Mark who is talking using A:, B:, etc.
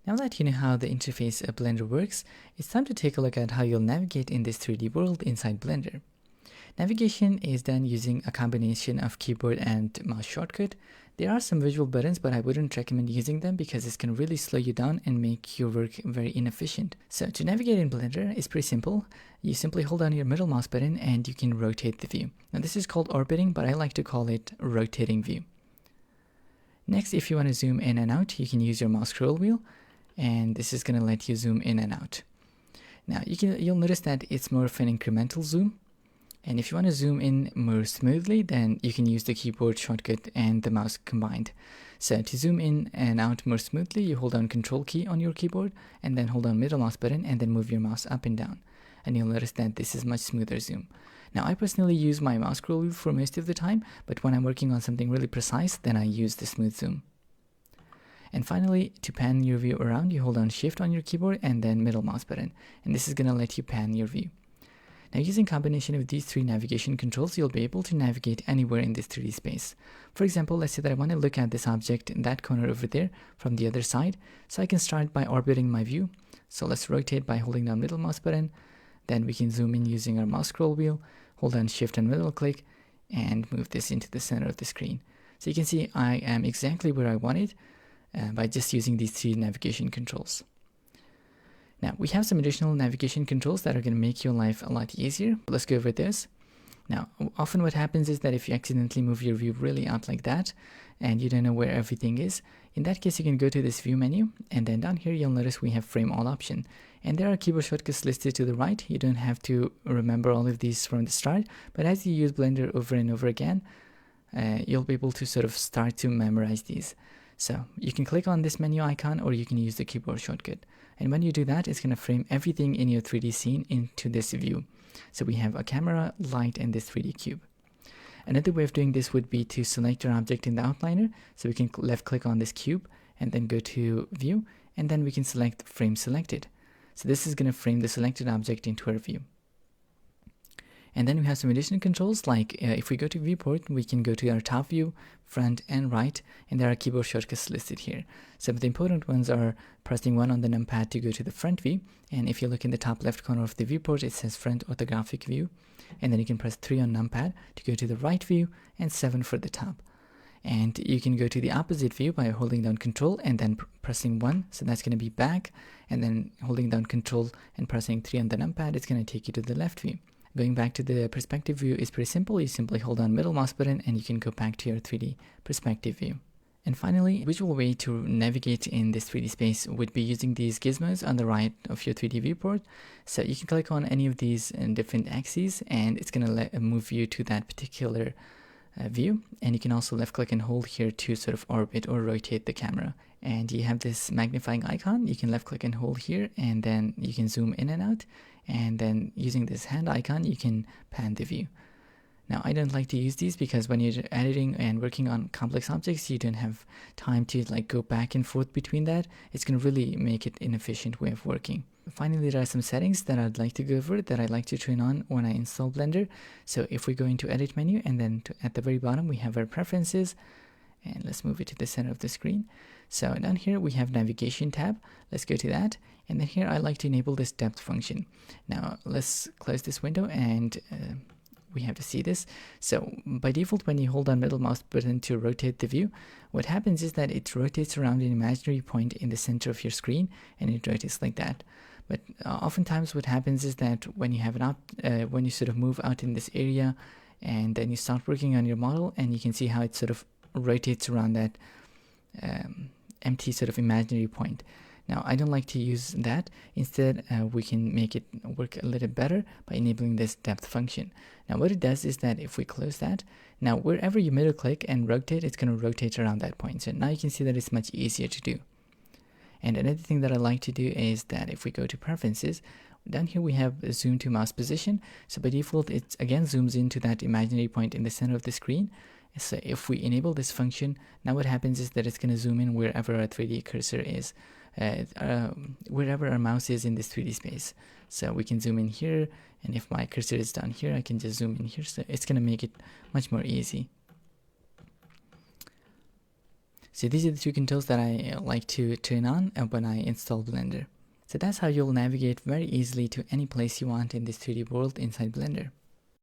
A: Now that you know how the interface of Blender works, it's time to take a look at how you'll navigate in this 3D world inside Blender. Navigation is done using a combination of keyboard and mouse shortcut. There are some visual buttons, but I wouldn't recommend using them because this can really slow you down and make your work very inefficient. So to navigate in Blender is pretty simple. You simply hold down your middle mouse button and you can rotate the view. Now this is called orbiting, but I like to call it rotating view. Next, if you want to zoom in and out, you can use your mouse scroll wheel, and this is going to let you zoom in and out. Now you'll notice that it's more of an incremental zoom, and if you want to zoom in more smoothly, then you can use the keyboard shortcut and the mouse combined. So to zoom in and out more smoothly, you hold down Control key on your keyboard and then hold down middle mouse button and then move your mouse up and down, and you'll notice that this is much smoother zoom. Now I personally use my mouse scroll wheel for most of the time, but when I'm working on something really precise, then I use the smooth zoom. And finally, to pan your view around, you hold down Shift on your keyboard and then middle mouse button, and this is going to let you pan your view. Now using combination of these three navigation controls, you'll be able to navigate anywhere in this 3D space. For example, let's say that I want to look at this object in that corner over there from the other side, so I can start by orbiting my view. So let's rotate by holding down middle mouse button, then we can zoom in using our mouse scroll wheel, hold down Shift and middle click, and move this into the center of the screen. So you can see I am exactly where I want it by just using these three navigation controls. Now we have some additional navigation controls that are going to make your life a lot easier. Let's go over this. Now often what happens is that if you accidentally move your view really out like that and you don't know where everything is, in that case you can go to this view menu, and then down here you'll notice we have frame all option, and there are keyboard shortcuts listed to the right. You don't have to remember all of these from the start, but as you use Blender over and over again, you'll be able to sort of start to memorize these. So you can click on this menu icon or you can use the keyboard shortcut. And when you do that, it's going to frame everything in your 3D scene into this view. So we have a camera, light, and this 3D cube. Another way of doing this would be to select your object in the outliner. So we can left click on this cube and then go to view, and then we can select frame selected. So this is going to frame the selected object into our view. And then we have some additional controls, like if we go to viewport, we can go to our top view, front, and right, and there are keyboard shortcuts listed here. Some of the important ones are pressing 1 on the numpad to go to the front view, and if you look in the top left corner of the viewport, it says front orthographic view, and then you can press 3 on numpad to go to the right view, and 7 for the top. And you can go to the opposite view by holding down Control and then pressing 1, so that's going to be back, and then holding down Control and pressing 3 on the numpad, it's going to take you to the left view. Going back to the perspective view is pretty simple. You simply hold down middle mouse button and you can go back to your 3D perspective view. And finally, a visual way to navigate in this 3D space would be using these gizmos on the right of your 3D viewport. So you can click on any of these different axes and it's going to move you to that particular view. And you can also left click and hold here to sort of orbit or rotate the camera. And you have this magnifying icon. You can left click and hold here, and then you can zoom in and out. And then using this hand icon, you can pan the view. Now I don't like to use these because when you're editing and working on complex objects, you don't have time to like go back and forth between that. It's going to really make it an inefficient way of working. Finally, there are some settings that I'd like to go over that I like to turn on when I install Blender. So if we go into edit menu, and then at the very bottom we have our preferences, and let's move it to the center of the screen. So down here we have navigation tab. Let's go to that, and then here I like to enable this depth function. Now let's close this window, and we have to see this. So by default, when you hold down middle mouse button to rotate the view, what happens is that it rotates around an imaginary point in the center of your screen, and it rotates like that. But oftentimes what happens is that when you have when you sort of move out in this area, and then you start working on your model, and you can see how it sort of rotates around that empty sort of imaginary point. Now I don't like to use that. Instead we can make it work a little better by enabling this depth function. Now what it does is that if we close that, now wherever you middle click and rotate, it's going to rotate around that point. So now you can see that it's much easier to do. And another thing that I like to do is that if we go to preferences, down here we have zoom to mouse position. So by default it again zooms into that imaginary point in the center of the screen. So if we enable this function, now what happens is that it's going to zoom in wherever our 3D cursor is, wherever our mouse is in this 3D space. So we can zoom in here, and if my cursor is down here, I can just zoom in here. So it's going to make it much more easy. So these are the two controls that I like to turn on when I install Blender. So that's how you'll navigate very easily to any place you want in this 3D world inside Blender.